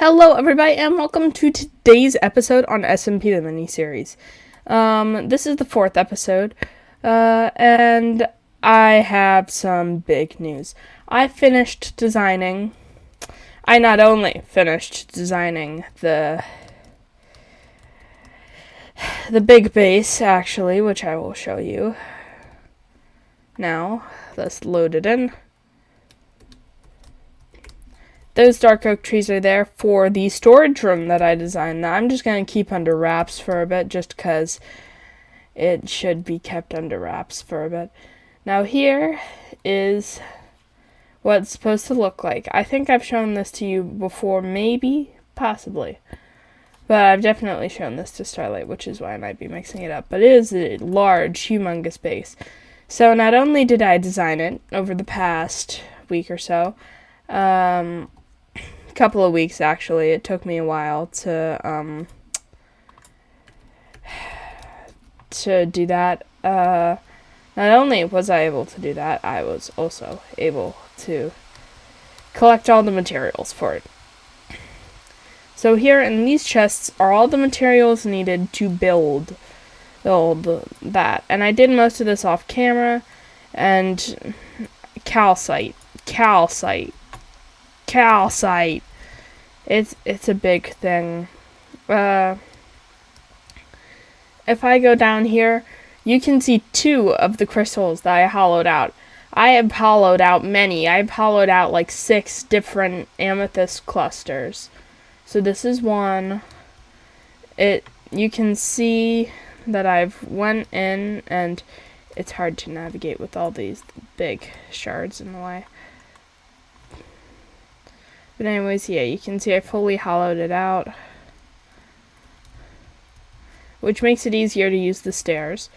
Hello, everybody, and welcome to today's episode on SMP the Miniseries. This is the 4th episode, and I have some big news. I not only finished designing the big base, actually, which I will show you now. Let's load it in. Those dark oak trees are there for the storage room that I designed. Now, I'm just going to keep under wraps for a bit, just because it should be kept under wraps for a bit. Now, here is what it's supposed to look like. I think I've shown this to you before, maybe, possibly. But I've definitely shown this to Starlight, which is why I might be mixing it up. But it is a large, humongous base. So, not only did I design it over the past week or so, couple of weeks actually. It took me a while to do that. Not only was I able to do that, I was also able to collect all the materials for it. So here in these chests are all the materials needed to build that. And I did most of this off camera. And calcite. It's a big thing. If I go down here, you can see 2 of the crystals that I hollowed out. I have hollowed out many. I've hollowed out like 6 different amethyst clusters. So this is one. You can see that I've went in, and it's hard to navigate with all these big shards in the way. But anyways, yeah, you can see I fully hollowed it out, which makes it easier to use the stairs.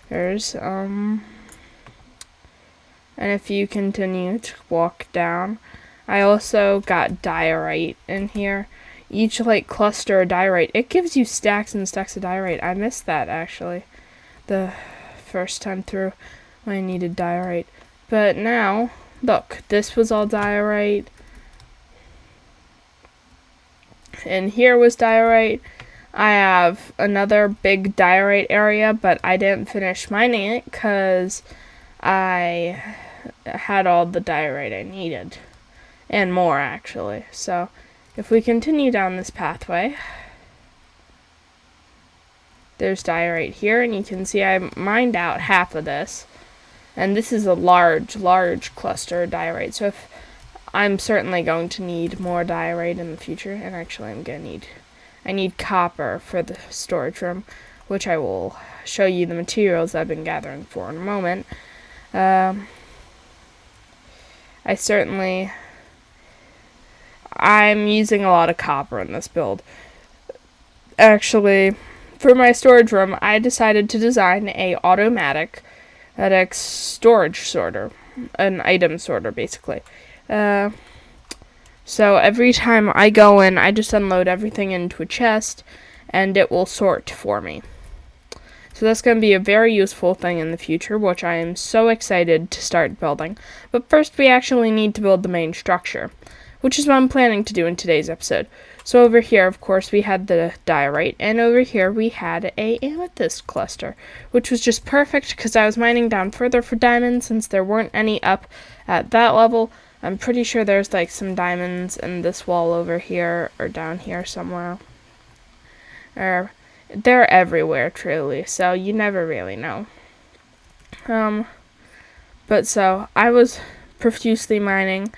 And if you continue to walk down, I also got diorite in here. Each cluster of diorite, it gives you stacks and stacks of diorite. I missed that actually the first time through when I needed diorite. But now, look, this was all diorite. And here was diorite. I have another big diorite area, but I didn't finish mining it because I had all the diorite I needed. And more, actually. So, if we continue down this pathway, there's diorite here, and you can see I mined out half of this. And this is a large cluster of diorite. So I'm certainly going to need more diorite in the future, and actually I need copper for the storage room, which I will show you the materials I've been gathering for in a moment. I'm using a lot of copper in this build. Actually, for my storage room, I decided to design a automatic storage sorter, an item sorter, basically. So every time I go in, I just unload everything into a chest, and it will sort for me. So that's going to be a very useful thing in the future, which I am so excited to start building. But first, we actually need to build the main structure, which is what I'm planning to do in today's episode. So over here, of course, we had the diorite, and over here we had a amethyst cluster, which was just perfect because I was mining down further for diamonds since there weren't any up at that level. I'm pretty sure there's some diamonds in this wall over here or down here somewhere. They're everywhere, truly, so you never really know. But so I was profusely mining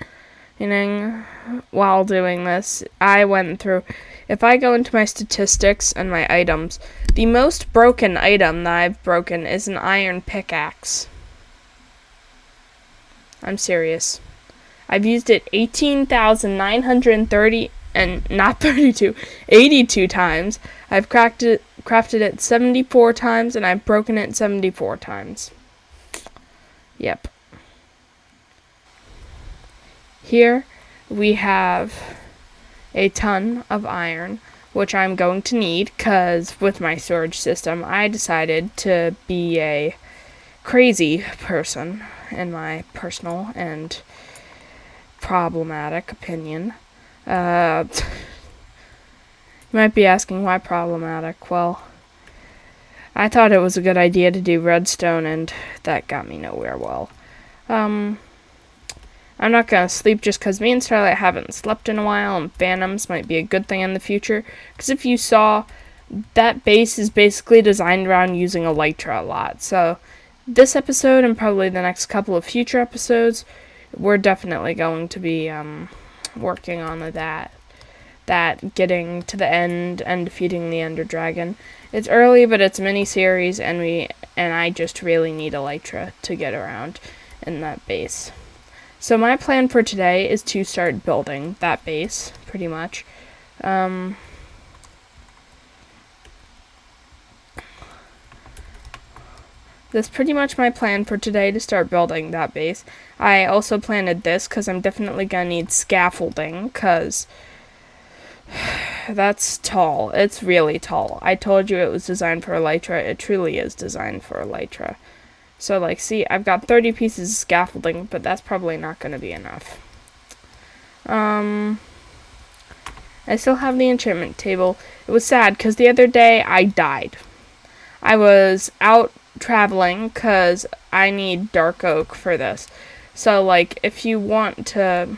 while doing this. I went through, if I go into my statistics and my items, the most broken item that I've broken is an iron pickaxe. I'm serious. I've used it 18,930 and not 32, 82 times. I've crafted it 74 times, and I've broken it 74 times. Yep. Here we have a ton of iron, which I'm going to need because with my storage system, I decided to be a crazy person in my personal and problematic opinion. You might be asking why problematic. Well, I thought it was a good idea to do redstone, and that got me nowhere. Well, I'm not gonna sleep just because me and Starlight haven't slept in a while, and phantoms might be a good thing in the future. Because if you saw, that base is basically designed around using Elytra a lot. So this episode and probably the next couple of future episodes, we're definitely going to be working on that getting to the end and defeating the Ender Dragon. It's early, but it's a mini-series, and I just really need Elytra to get around in that base. So my plan for today is to start building that base, pretty much. That's pretty much my plan for today, to start building that base. I also planted this because I'm definitely going to need scaffolding, because that's tall. It's really tall. I told you it was designed for Elytra. It truly is designed for Elytra. So, like, see, I've got 30 pieces of scaffolding, but that's probably not going to be enough. I still have the enchantment table. It was sad because the other day I died. I was out traveling because I need dark oak for this. So, like, if you want to...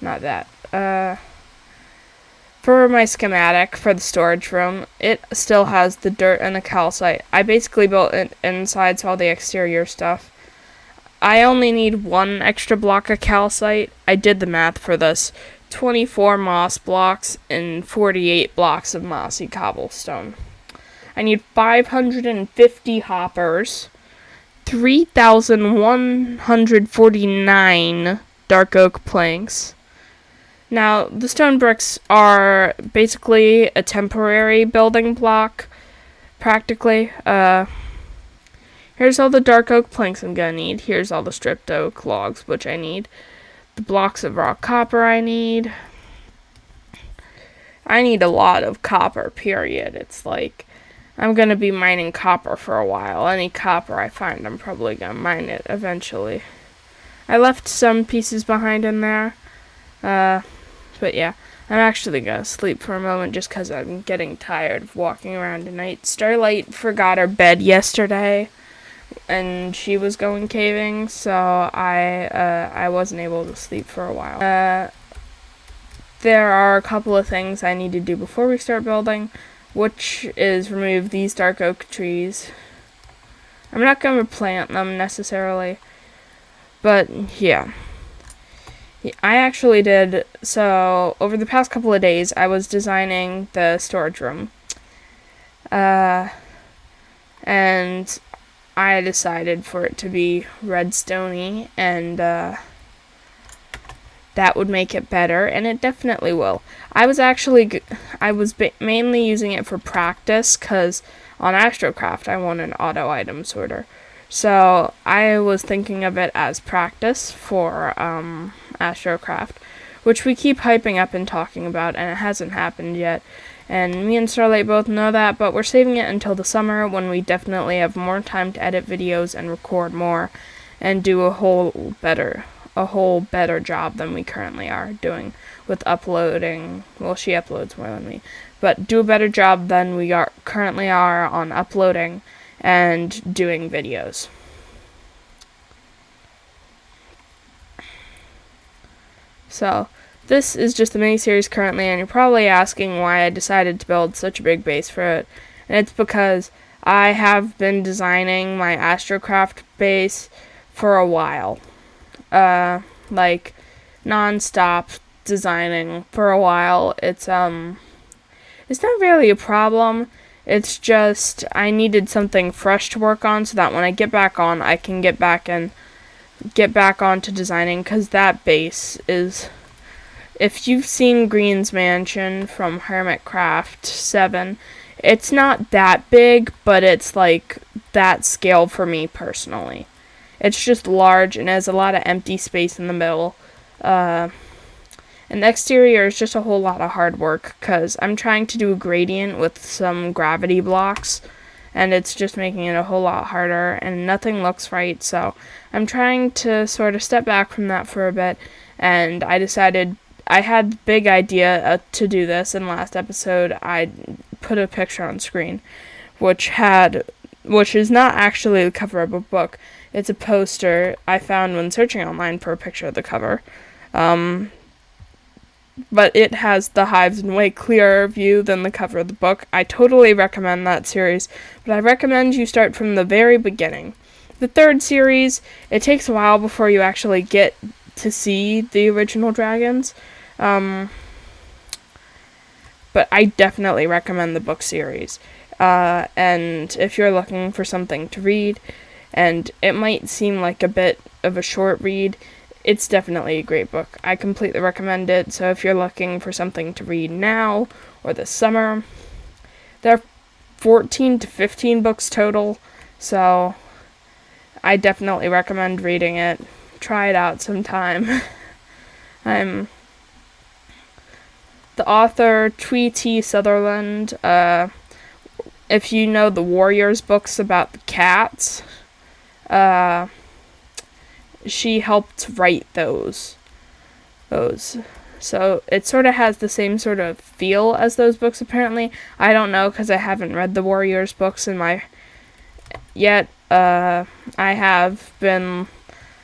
Not that. For my schematic for the storage room, it still has the dirt and the calcite. I basically built it inside, so all the exterior stuff. I only need 1 extra block of calcite. I did the math for this. 24 moss blocks and 48 blocks of mossy cobblestone. I need 550 hoppers, 3,149 dark oak planks. Now, the stone bricks are basically a temporary building block, practically. Here's all the dark oak planks I'm gonna need. Here's all the stripped oak logs, which I need. The blocks of raw copper I need. I need a lot of copper, period. It's like, I'm gonna be mining copper for a while. Any copper I find, I'm probably gonna mine it eventually. I left some pieces behind in there. But yeah, I'm actually gonna sleep for a moment just because I'm getting tired of walking around tonight. Starlight forgot her bed yesterday, and she was going caving, so I wasn't able to sleep for a while. There are a couple of things I need to do before we start building, which is remove these dark oak trees. I'm not gonna plant them necessarily, but yeah. I actually did, so over the past couple of days, I was designing the storage room. And I decided for it to be redstone-y, and that would make it better, and it definitely will. I was mainly using it for practice, because on Astrocraft I want an auto item sorter. So I was thinking of it as practice for Astrocraft, which we keep hyping up and talking about, and it hasn't happened yet. And me and Starlight both know that, but we're saving it until the summer, when we definitely have more time to edit videos and record more and do a whole better job than we currently are doing with uploading. Well, she uploads more than me, but do a better job than we currently are on uploading and doing videos. So, this is just the mini-series currently, and you're probably asking why I decided to build such a big base for it. And it's because I have been designing my Astrocraft base for a while. Like, non-stop designing for a while. It's not really a problem. It's just I needed something fresh to work on, so that when I get back on, I can get back onto designing, because that base is... If you've seen Green's Mansion from Hermitcraft 7, it's not that big, but it's like that scale for me personally. It's just large and has a lot of empty space in the middle. And the exterior is just a whole lot of hard work, because I'm trying to do a gradient with some gravity blocks, and it's just making it a whole lot harder, and nothing looks right, so I'm trying to sort of step back from that for a bit, and I decided I had big idea to do this in last episode. I put a picture on screen, which is not actually the cover of a book. It's a poster I found when searching online for a picture of the cover. But it has the hives in way clearer view than the cover of the book. I totally recommend that series, but I recommend you start from the very beginning. The third series, it takes a while before you actually get to see the original dragons. But I definitely recommend the book series. And if you're looking for something to read, and it might seem like a bit of a short read, it's definitely a great book. I completely recommend it. So if you're looking for something to read now or this summer, there are 14 to 15 books total. So I definitely recommend reading it. Try it out sometime. The author, Tweety Sutherland. If you know the Warriors books about the cats, she helped write those. So it sort of has the same sort of feel as those books, apparently. I don't know, because I haven't read the Warriors books yet. I have been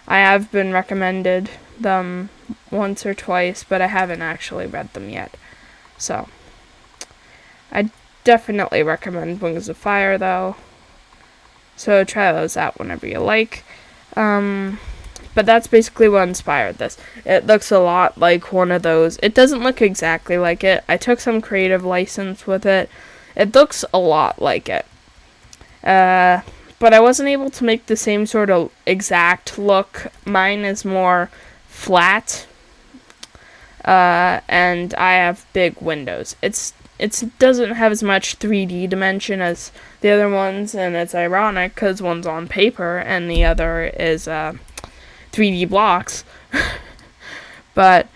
recommended them once or twice, but I haven't actually read them yet. So I definitely recommend Wings of Fire, though. So try those out whenever you like. But that's basically what inspired this. It looks a lot like one of those. It doesn't look exactly like it. I took some creative license with it. It looks a lot like it. But I wasn't able to make the same sort of exact look. Mine is more flat. And I have big windows. It doesn't have as much 3D dimension as the other ones, and it's ironic because one's on paper and the other is 3D blocks. But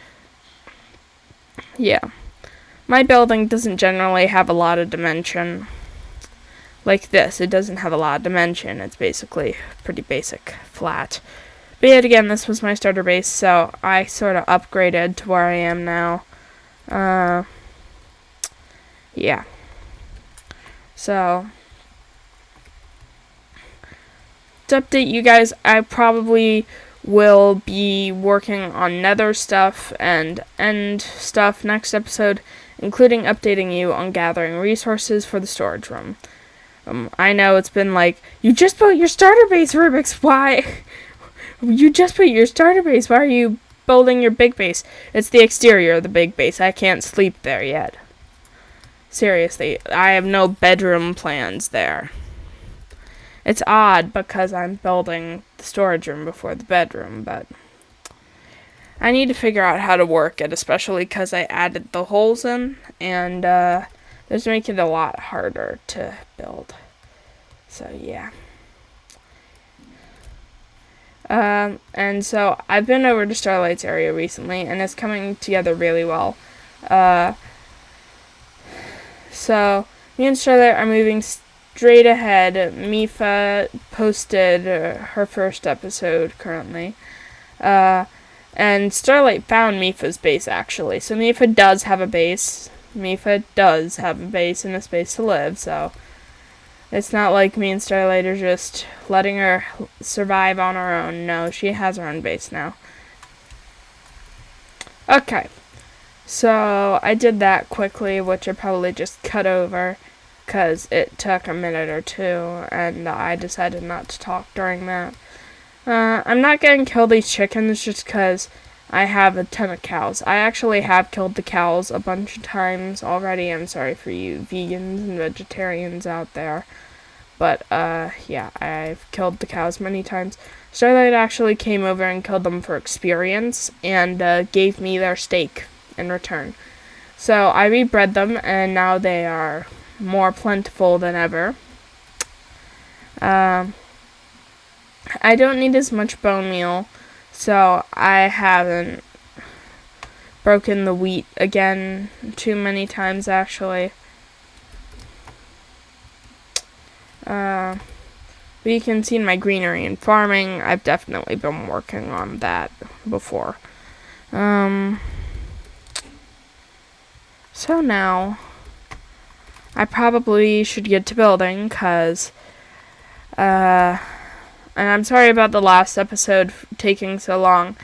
yeah, my building doesn't generally have a lot of dimension. Like this, it doesn't have a lot of dimension. It's basically pretty basic, flat. But yet again, this was my starter base, so I sort of upgraded to where I am now. Yeah. So, to update you guys, I probably will be working on nether stuff and end stuff next episode, including updating you on gathering resources for the storage room. I know it's been like, you just built your starter base, Rubik's, why? You just built your starter base, why are you building your big base? It's the exterior of the big base, I can't sleep there yet. Seriously, I have no bedroom plans there. It's odd because I'm building the storage room before the bedroom, but I need to figure out how to work it, especially because I added the holes in, and this makes it a lot harder to build. So, yeah. And so I've been over to Starlight's area recently, and it's coming together really well. So, me and Starlight are moving straight ahead. Mipha posted her first episode currently. And Starlight found Mipha's base, actually. So Mipha does have a base. Mipha does have a base and a space to live, so it's not like me and Starlight are just letting her survive on her own. No, she has her own base now. Okay. So, I did that quickly, which I probably just cut over, because it took a minute or two, and I decided not to talk during that. I'm not going to kill these chickens just because I have a ton of cows. I actually have killed the cows a bunch of times already. I'm sorry for you vegans and vegetarians out there. But, yeah, I've killed the cows many times. Starlight actually came over and killed them for experience, and gave me their steak in return. So I rebred them, and now they are more plentiful than ever. I don't need as much bone meal, so I haven't broken the wheat again too many times, actually. But you can see in my greenery and farming, I've definitely been working on that before. So now, I probably should get to building, because, and I'm sorry about the last episode taking so long.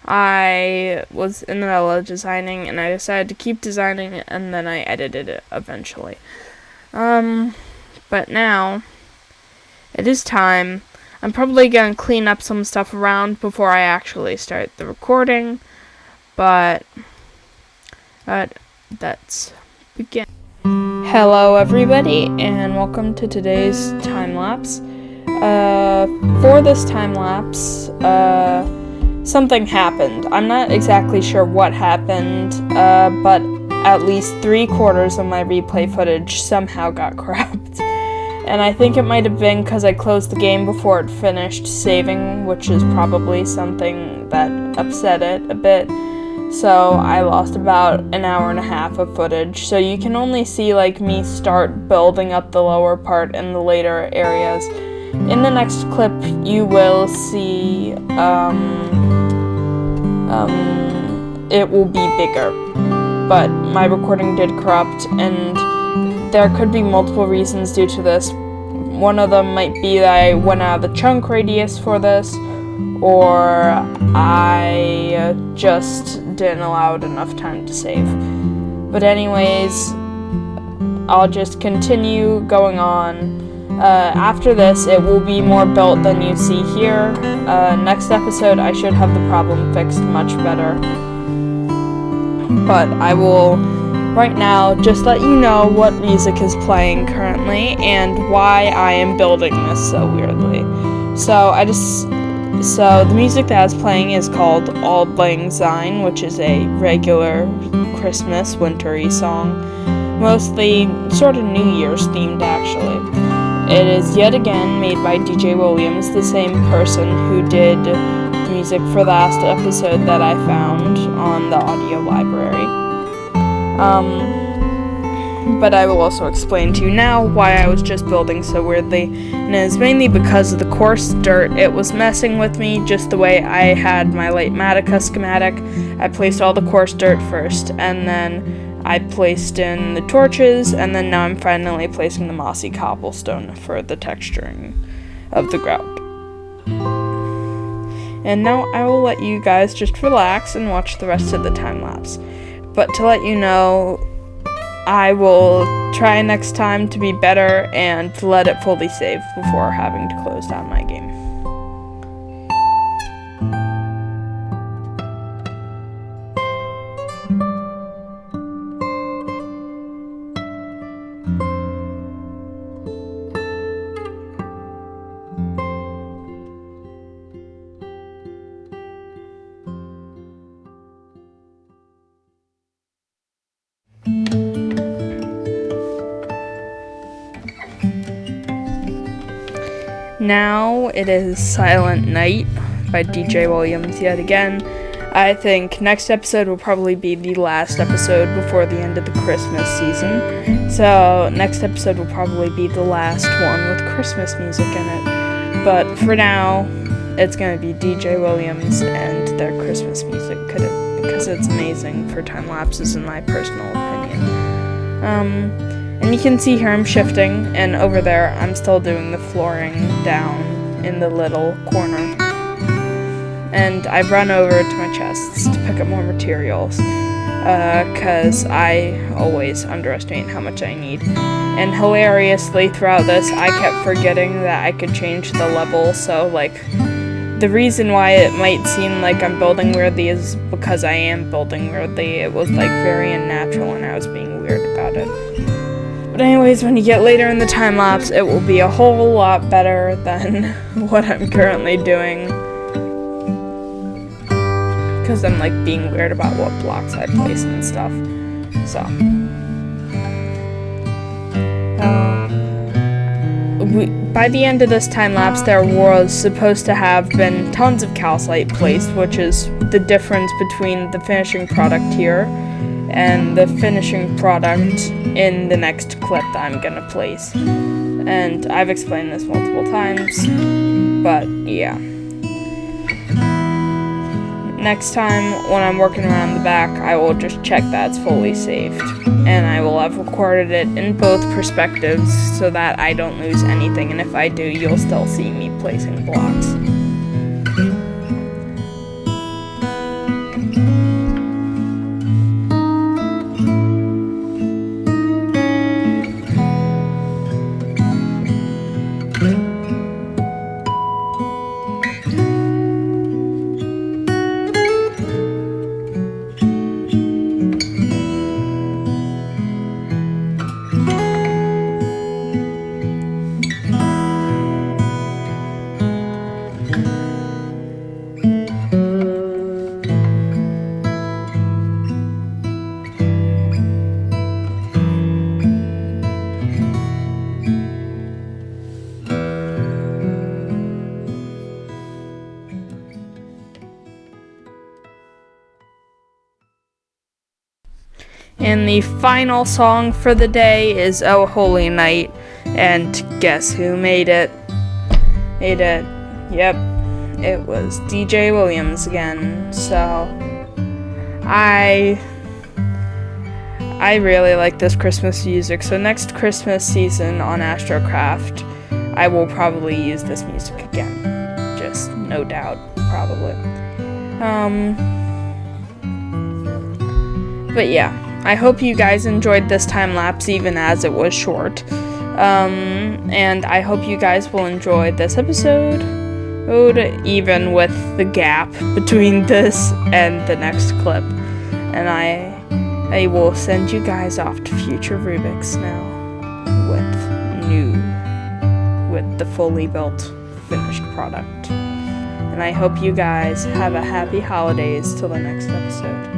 I was in the middle of designing, and I decided to keep designing, and then I edited it eventually. But now, it is time. I'm probably going to clean up some stuff around before I actually start the recording, but let's begin. Hello everybody, and welcome to today's time-lapse. For this time-lapse, something happened. I'm not exactly sure what happened, but at least 3/4 of my replay footage somehow got cropped. And I think it might have been because I closed the game before it finished saving, which is probably something that upset it a bit. So I lost about an hour and a half of footage. So you can only see me start building up the lower part in the later areas. In the next clip, you will see it will be bigger. But my recording did corrupt, and there could be multiple reasons due to this. One of them might be that I went out of the chunk radius for this, or I just didn't allow it enough time to save. But anyways, I'll just continue going on. After this, it will be more built than you see here. Next episode, I should have the problem fixed much better. But I will, right now, just let you know what music is playing currently and why I am building this so weirdly. So the music that is playing is called Auld Lang Syne, which is a regular Christmas wintry song, mostly sort of New Year's themed actually. It is yet again made by DJ Williams, the same person who did the music for the last episode that I found on the audio library. But I will also explain to you now why I was just building so weirdly, and it is mainly because of the coarse dirt. It was messing with me just the way I had my late Matica schematic. I placed all the coarse dirt first, and then I placed in the torches, and then now I'm finally placing the mossy cobblestone for the texturing of the ground. And now I will let you guys just relax and watch the rest of the time-lapse. But to let you know, I will try next time to be better and to let it fully save before having to close down my game. Now it is Silent Night by DJ Williams yet again. I think next episode will probably be the last episode before the end of the Christmas season. So next episode will probably be the last one with Christmas music in it. But for now, it's going to be DJ Williams and their Christmas music because it's amazing for time lapses in my personal opinion. And you can see here I'm shifting, and over there I'm still doing the flooring down in the little corner. And I've run over to my chests to pick up more materials, because I always underestimate how much I need. And hilariously throughout this, I kept forgetting that I could change the level, so the reason why it might seem like I'm building weirdly is because I am building weirdly. It was very unnatural and I was being weird about it. But anyways, when you get later in the time-lapse, it will be a whole lot better than what I'm currently doing. Because I'm being weird about what blocks I place and stuff. So. By the end of this time-lapse, there was supposed to have been tons of calcite placed, which is the difference between the finishing product here and the finishing product in the next clip that I'm gonna place. And I've explained this multiple times, but yeah. next time when I'm working around the back, I will just check that it's fully saved. And I will have recorded it in both perspectives so that I don't lose anything. And if I do, you'll still see me placing blocks. And the final song for the day is Oh Holy Night, and guess who made it? Yep, it was DJ Williams again. So I really like this Christmas music, so next Christmas season on Astrocraft, I will probably use this music again. Just no doubt, probably. But yeah. I hope you guys enjoyed this time lapse even as it was short. And I hope you guys will enjoy this episode, even with the gap between this and the next clip. And I will send you guys off to future Rubik's now with the fully built finished product. And I hope you guys have a happy holidays till the next episode.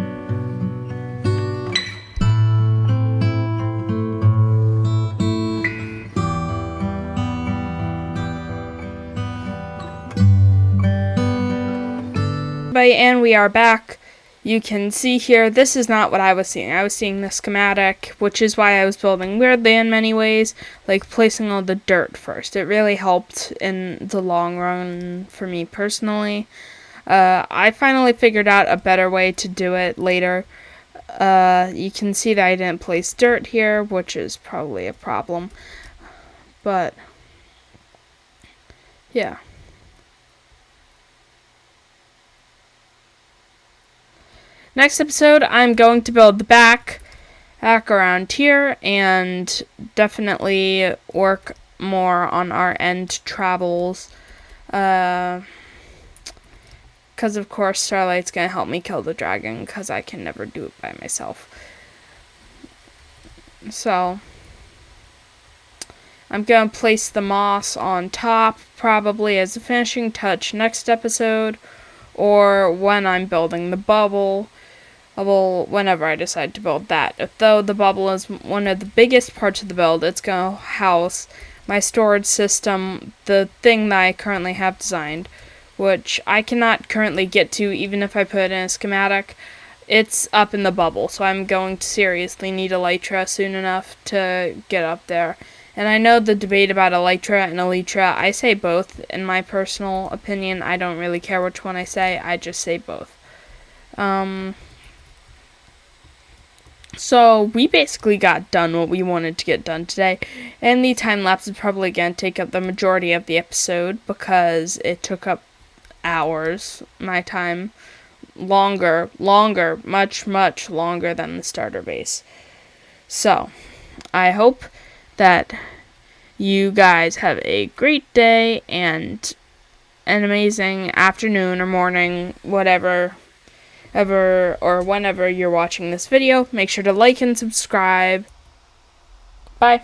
And we are back. You can see here, this is not what I was seeing. I was seeing the schematic, which is why I was building weirdly in many ways, like placing all the dirt first. It really helped in the long run for me personally. I finally figured out a better way to do it later. You can see that I didn't place dirt here, which is probably a problem. But, yeah. Next episode, I'm going to build the back around here and definitely work more on our end travels. Because, of course, Starlight's going to help me kill the dragon because I can never do it by myself. So, I'm going to place the moss on top probably as a finishing touch next episode, or when I'm building the bubble. Whenever I decide to build that. Though the bubble is one of the biggest parts of the build, it's going to house my storage system, the thing that I currently have designed, which I cannot currently get to even if I put it in a schematic. It's up in the bubble, so I'm going to seriously need Elytra soon enough to get up there. And I know the debate about Elytra and Elytra, I say both. In my personal opinion, I don't really care which one I say, I just say both. So, we basically got done what we wanted to get done today, and the time-lapse is probably going to take up the majority of the episode, because it took up hours, my time, longer, much longer than the starter base. So, I hope that you guys have a great day, and an amazing afternoon or morning, whatever, ever or whenever you're watching this video. Make sure to like and subscribe. Bye.